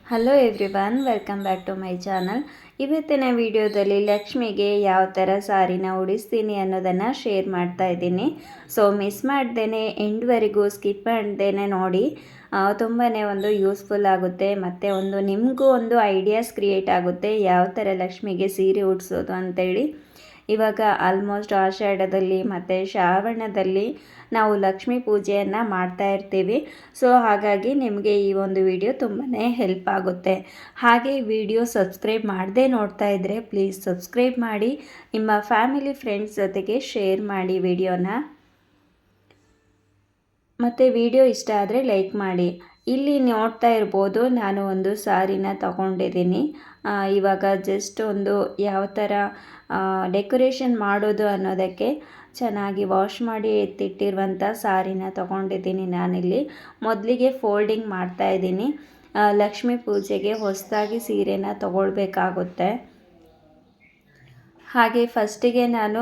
Hello everyone, welcome back to my channel. ಇವತ್ತಿನ ವಿಡಿಯೋದಲ್ಲಿ ಲಕ್ಷ್ಮಿಗೆ ಯಾವ ಥರ ಸಾರಿನ ಉಡಿಸ್ತೀನಿ ಅನ್ನೋದನ್ನು ಶೇರ್ ಮಾಡ್ತಾ ಇದ್ದೀನಿ. ಸೊ ಮಿಸ್ ಮಾಡ್ದೇ ಎಂಡ್ವರೆಗೂ ಸ್ಕಿಪ್ ಮಾಡ್ದೇ ನೋಡಿ. ತುಂಬಾ ಒಂದು ಯೂಸ್ಫುಲ್ ಆಗುತ್ತೆ ಮತ್ತು ನಿಮಗೂ ಒಂದು ಐಡಿಯಾಸ್ ಕ್ರಿಯೇಟ್ ಆಗುತ್ತೆ ಯಾವ ಥರ ಲಕ್ಷ್ಮಿಗೆ ಸೀರೆ ಉಡಿಸೋದು ಅಂತೇಳಿ. ಇವಾಗ ಆಲ್ಮೋಸ್ಟ್ ಆಷಾಢದಲ್ಲಿ ಮತ್ತು ಶ್ರಾವಣದಲ್ಲಿ ನಾವು ಲಕ್ಷ್ಮೀ ಪೂಜೆಯನ್ನು ಮಾಡ್ತಾ ಇರ್ತೀವಿ. ಸೊ ಹಾಗಾಗಿ ನಿಮಗೆ ಈ ಒಂದು ವಿಡಿಯೋ ತುಂಬಾ ಹೆಲ್ಪ್ ಆಗುತ್ತೆ. ಹಾಗೆ ವಿಡಿಯೋ ಸಬ್ಸ್ಕ್ರೈಬ್ ಮಾಡದೇ ನೋಡ್ತಾ ಇದ್ದರೆ ಪ್ಲೀಸ್ ಸಬ್ಸ್ಕ್ರೈಬ್ ಮಾಡಿ, ನಿಮ್ಮ ಫ್ಯಾಮಿಲಿ ಫ್ರೆಂಡ್ಸ್ ಜೊತೆಗೆ ಶೇರ್ ಮಾಡಿ ವಿಡಿಯೋನ. ಮತ್ತು ವಿಡಿಯೋ ಇಷ್ಟ ಆದರೆ ಲೈಕ್ ಮಾಡಿ. ಇಲ್ಲಿ ನೋಡ್ತಾ ಇರ್ಬೋದು, ನಾನು ಒಂದು ಸಾರಿನ ತಗೊಂಡಿದ್ದೀನಿ. ಇವಾಗ ಜಸ್ಟ್ ಒಂದು ಯಾವ ಥರ ಡೆಕೋರೇಷನ್ ಮಾಡೋದು ಅನ್ನೋದಕ್ಕೆ ಚೆನ್ನಾಗಿ ವಾಶ್ ಮಾಡಿ ಎತ್ತಿಟ್ಟಿರುವಂಥ ಸಾರಿನ ತಗೊಂಡಿದ್ದೀನಿ ನಾನಿಲ್ಲಿ. ಮೊದಲಿಗೆ ಫೋಲ್ಡಿಂಗ್ ಮಾಡ್ತಾಯಿದ್ದೀನಿ. ಲಕ್ಷ್ಮೀ ಪೂಜೆಗೆ ಹೊಸದಾಗಿ ಸೀರೆನ ತಗೊಳ್ಬೇಕಾಗುತ್ತೆ. ಹಾಗೆ ಫಸ್ಟಿಗೆ ನಾನು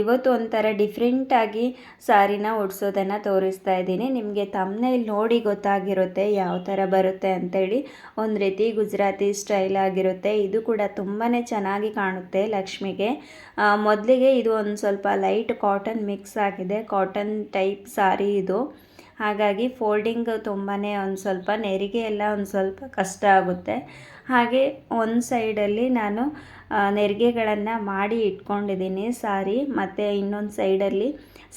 ಇವತ್ತು ಒಂಥರ ಡಿಫ್ರೆಂಟಾಗಿ ಸಾರಿನ ಉಡಿಸೋದನ್ನು ತೋರಿಸ್ತಾ ಇದ್ದೀನಿ. ನಿಮಗೆ ತಮ್ನೇಲ್ ನೋಡಿ ಗೊತ್ತಾಗಿರುತ್ತೆ ಯಾವ ಥರ ಬರುತ್ತೆ ಅಂಥೇಳಿ. ಒಂದು ರೀತಿ ಗುಜರಾತಿ ಸ್ಟೈಲ್ ಆಗಿರುತ್ತೆ. ಇದು ಕೂಡ ತುಂಬಾ ಚೆನ್ನಾಗಿ ಕಾಣುತ್ತೆ ಲಕ್ಷ್ಮಿಗೆ. ಮೊದಲಿಗೆ ಇದು ಒಂದು ಸ್ವಲ್ಪ ಲೈಟ್ ಕಾಟನ್ ಮಿಕ್ಸ್ ಆಗಿದೆ, ಕಾಟನ್ ಟೈಪ್ ಸಾರಿ ಇದು. ಹಾಗಾಗಿ ಫೋಲ್ಡಿಂಗ್ ತುಂಬಾ ಒಂದು ಸ್ವಲ್ಪ ನೆರಿಗೆ ಎಲ್ಲ ಒಂದು ಸ್ವಲ್ಪ ಕಷ್ಟ ಆಗುತ್ತೆ. ಹಾಗೆ ಒಂದು ಸೈಡಲ್ಲಿ ನಾನು ನೆರಿಗೆಗಳನ್ನು ಮಾಡಿ ಇಟ್ಕೊಂಡಿದ್ದೀನಿ ಸಾರಿ, ಮತ್ತು ಇನ್ನೊಂದು ಸೈಡಲ್ಲಿ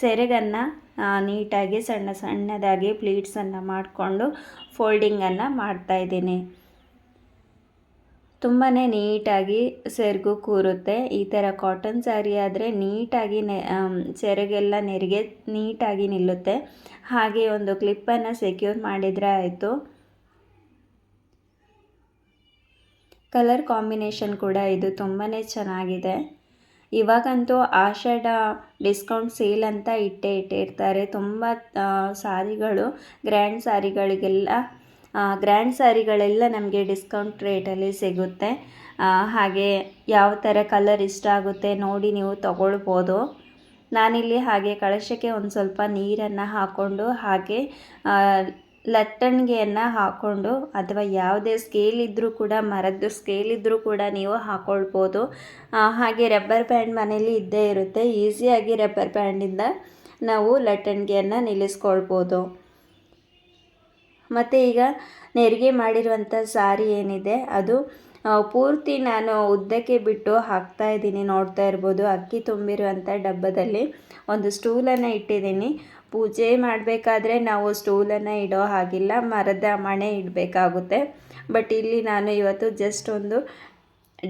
ಸೆರಗನ್ನು ನೀಟಾಗಿ ಸಣ್ಣ ಸಣ್ಣದಾಗಿ ಪ್ಲೀಟ್ಸನ್ನು ಮಾಡಿಕೊಂಡು ಫೋಲ್ಡಿಂಗನ್ನು ಮಾಡ್ತಾಯಿದ್ದೀನಿ. ತುಂಬಾ ನೀಟಾಗಿ ಸೆರಗು ಕೂರುತ್ತೆ. ಈ ಥರ ಕಾಟನ್ ಸ್ಯಾರಿ ಆದರೆ ನೀಟಾಗಿ ಸೆರಗೆಲ್ಲ ನೆರಿಗೆ ನೀಟಾಗಿ ನಿಲ್ಲುತ್ತೆ. ಹಾಗೆ ಒಂದು ಕ್ಲಿಪ್ಪನ್ನು ಸೆಕ್ಯೂರ್ ಮಾಡಿದರೆ ಆಯಿತು. ಕಲರ್ ಕಾಂಬಿನೇಷನ್ ಕೂಡ ಇದು ತುಂಬಾ ಚೆನ್ನಾಗಿದೆ. ಇವಾಗಂತೂ ಆಷಾಢ ಡಿಸ್ಕೌಂಟ್ ಸೇಲ್ ಅಂತ ಇಟ್ಟಿರ್ತಾರೆ. ತುಂಬ ಸಾರಿಗಳು ಗ್ರ್ಯಾಂಡ್ ಸಾರಿಗಳೆಲ್ಲ ನಮಗೆ ಡಿಸ್ಕೌಂಟ್ ರೇಟಲ್ಲಿ ಸಿಗುತ್ತೆ. ಹಾಗೆ ಯಾವ ಥರ ಕಲರ್ ಇಷ್ಟ ಆಗುತ್ತೆ ನೋಡಿ ನೀವು ತಗೊಳ್ಬೋದು. ನಾನಿಲ್ಲಿ ಹಾಗೆ ಕಳಶಕ್ಕೆ ಒಂದು ಸ್ವಲ್ಪ ನೀರನ್ನು ಹಾಕ್ಕೊಂಡು, ಹಾಗೆ ಲಟ್ಟಣಿಗೆಯನ್ನು ಹಾಕ್ಕೊಂಡು, ಅಥವಾ ಯಾವುದೇ ಸ್ಕೇಲ್ ಇದ್ದರೂ ಕೂಡ, ಮರದ್ದು ಸ್ಕೇಲ್ ಇದ್ದರೂ ಕೂಡ ನೀವು ಹಾಕ್ಕೊಳ್ಬೋದು. ಹಾಗೆ ರಬ್ಬರ್ ಬ್ಯಾಂಡ್ ಮನೇಲಿ ಇದ್ದೇ ಇರುತ್ತೆ. ಈಸಿಯಾಗಿ ರಬ್ಬರ್ ಬ್ಯಾಂಡಿಂದ ನಾವು ಲಟ್ಟಣಿಗೆಯನ್ನು ನಿಲ್ಲಿಸ್ಕೊಳ್ಬೋದು. ಮತ್ತು ಈಗ ನೆರಿಗೆ ಮಾಡಿರುವಂಥ ಸಾರಿ ಏನಿದೆ ಅದು ಪೂರ್ತಿ ನಾನು ಉದ್ದಕ್ಕೆ ಬಿಟ್ಟು ಹಾಕ್ತಾಯಿದ್ದೀನಿ. ನೋಡ್ತಾ ಇರ್ಬೋದು, ಅಕ್ಕಿ ತುಂಬಿರುವಂಥ ಡಬ್ಬದಲ್ಲಿ ಒಂದು ಸ್ಟೂಲನ್ನು ಇಟ್ಟಿದ್ದೀನಿ. ಪೂಜೆ ಮಾಡಬೇಕಾದ್ರೆ ನಾವು ಸ್ಟೂಲನ್ನು ಇಡೋ ಹಾಗಿಲ್ಲ, ಮರದ ಮಣೆ ಇಡಬೇಕಾಗುತ್ತೆ. ಬಟ್ ಇಲ್ಲಿ ನಾನು ಇವತ್ತು ಜಸ್ಟ್ ಒಂದು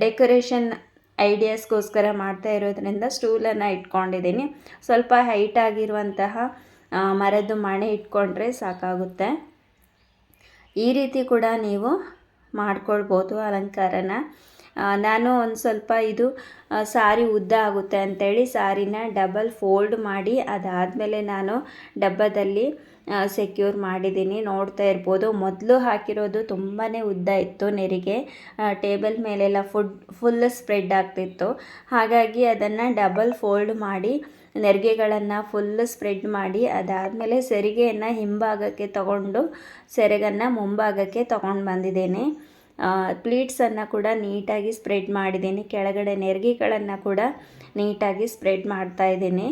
ಡೆಕೋರೇಷನ್ ಐಡಿಯಾಸ್ಗೋಸ್ಕರ ಮಾಡ್ತಾ ಇರೋದ್ರಿಂದ ಸ್ಟೂಲನ್ನು ಇಟ್ಕೊಂಡಿದ್ದೀನಿ. ಸ್ವಲ್ಪ ಹೈಟ್ ಆಗಿರುವಂತಹ ಮರದ ಮಣೆ ಇಟ್ಕೊಂಡ್ರೆ ಸಾಕಾಗುತ್ತೆ. ಈ ರೀತಿ ಕೂಡ ನೀವು ಮಾಡ್ಕೊಳ್ಬೋದು ಅಲಂಕಾರನ. ನಾನು ಒಂದು ಸ್ವಲ್ಪ ಇದು ಸಾರಿ ಉದ್ದ ಆಗುತ್ತೆ ಅಂಥೇಳಿ ಸಾರಿನ ಡಬಲ್ ಫೋಲ್ಡ್ ಮಾಡಿ ಅದಾದಮೇಲೆ ನಾನು ಡಬ್ಬದಲ್ಲಿ ಸೆಕ್ಯೂರ್ ಮಾಡಿದ್ದೀನಿ. ನೋಡ್ತಾ ಇರ್ಬೋದು, ಮೊದಲು ಹಾಕಿರೋದು ತುಂಬಾ ಉದ್ದ ಇತ್ತು ನೆರಿಗೆ. ಟೇಬಲ್ ಮೇಲೆಲ್ಲ ಫುಲ್ ಸ್ಪ್ರೆಡ್ ಆಗ್ತಿತ್ತು. ಹಾಗಾಗಿ ಅದನ್ನು ಡಬಲ್ ಫೋಲ್ಡ್ ಮಾಡಿ ನೆರಿಗೆಗಳನ್ನು ಫುಲ್ ಸ್ಪ್ರೆಡ್ ಮಾಡಿ ಅದಾದಮೇಲೆ ಸೆರಿಗೆಯನ್ನು ಹಿಂಭಾಗಕ್ಕೆ ತಗೊಂಡು ಸೆರಗನ್ನು ಮುಂಭಾಗಕ್ಕೆ ತಗೊಂಡು ಬಂದಿದ್ದೇನೆ. ಪ್ಲೀಟ್ಸನ್ನು ಕೂಡ ನೀಟಾಗಿ ಸ್ಪ್ರೆಡ್ ಮಾಡಿದ್ದೀನಿ. ಕೆಳಗಡೆ ನೆರಿಗೆಗಳನ್ನು ಕೂಡ ನೀಟಾಗಿ ಸ್ಪ್ರೆಡ್ ಮಾಡ್ತಾ ಇದ್ದೀನಿ.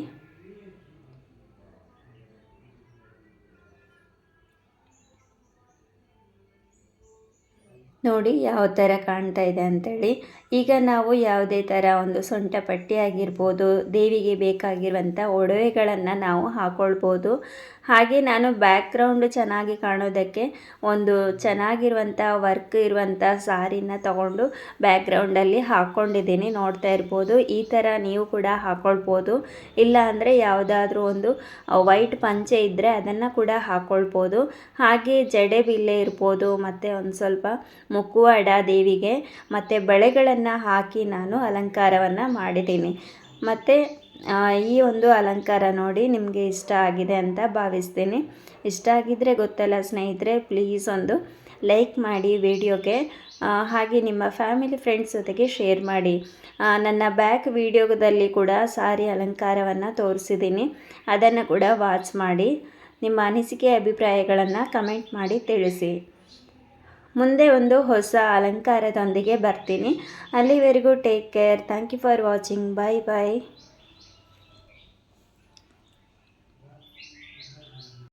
ನೋಡಿ ಯಾವ ಥರ ಕಾಣ್ತಾ ಇದೆ ಅಂಥೇಳಿ. ಈಗ ನಾವು ಯಾವುದೇ ಥರ ಒಂದು ಸೊಂಟ ಪಟ್ಟಿ ಆಗಿರ್ಬೋದು, ದೇವಿಗೆ ಬೇಕಾಗಿರುವಂಥ ಒಡವೆಗಳನ್ನು ನಾವು ಹಾಕ್ಕೊಳ್ಬೋದು. ಹಾಗೆ ನಾನು ಬ್ಯಾಕ್ಗ್ರೌಂಡ್ ಚೆನ್ನಾಗಿ ಕಾಣೋದಕ್ಕೆ ಒಂದು ಚೆನ್ನಾಗಿರುವಂಥ ವರ್ಕ್ ಇರುವಂಥ ಸಾರಿನ ತಗೊಂಡು ಬ್ಯಾಕ್ಗ್ರೌಂಡಲ್ಲಿ ಹಾಕ್ಕೊಂಡಿದ್ದೀನಿ. ನೋಡ್ತಾ ಇರ್ಬೋದು, ಈ ಥರ ನೀವು ಕೂಡ ಹಾಕ್ಕೊಳ್ಬೋದು. ಇಲ್ಲ ಅಂದರೆ ಯಾವುದಾದ್ರೂ ಒಂದು ವೈಟ್ ಪಂಚೆ ಇದ್ದರೆ ಅದನ್ನು ಕೂಡ ಹಾಕ್ಕೊಳ್ಬೋದು. ಹಾಗೆ ಜಡೆ ಬಿಲ್ಲೆ ಇರ್ಬೋದು, ಮತ್ತು ಒಂದು ಸ್ವಲ್ಪ ಮುಖವಾಡ ದೇವಿಗೆ ಮತ್ತು ಬಳೆಗಳನ್ನು ಹಾಕಿ ನಾನು ಅಲಂಕಾರವನ್ನು ಮಾಡಿದ್ದೀನಿ. ಮತ್ತು ಈ ಒಂದು ಅಲಂಕಾರ ನೋಡಿ ನಿಮಗೆ ಇಷ್ಟ ಆಗಿದೆ ಅಂತ ಭಾವಿಸ್ತೀನಿ. ಇಷ್ಟ ಆಗಿದ್ದರೆ ಗೊತ್ತಲ್ಲ ಸ್ನೇಹಿತರೆ, ಪ್ಲೀಸ್ ಒಂದು ಲೈಕ್ ಮಾಡಿ ವಿಡಿಯೋಗೆ. ಹಾಗೆ ನಿಮ್ಮ ಫ್ಯಾಮಿಲಿ ಫ್ರೆಂಡ್ಸ್ ಜೊತೆಗೆ ಶೇರ್ ಮಾಡಿ. ನನ್ನ ಬ್ಯಾಕ್ ವಿಡಿಯೋದಲ್ಲಿ ಕೂಡ ಸಾರಿ ಅಲಂಕಾರವನ್ನು ತೋರಿಸಿದ್ದೀನಿ, ಅದನ್ನು ಕೂಡ ವಾಚ್ ಮಾಡಿ. ನಿಮ್ಮ ಅನಿಸಿಕೆ ಅಭಿಪ್ರಾಯಗಳನ್ನು ಕಮೆಂಟ್ ಮಾಡಿ ತಿಳಿಸಿ. ಮುಂದೆ ಒಂದು ಹೊಸ ಅಲಂಕಾರದೊಂದಿಗೆ ಬರ್ತೀನಿ. ಅಲ್ಲಿವರೆಗೂ take care. Thank you for watching. Bye bye.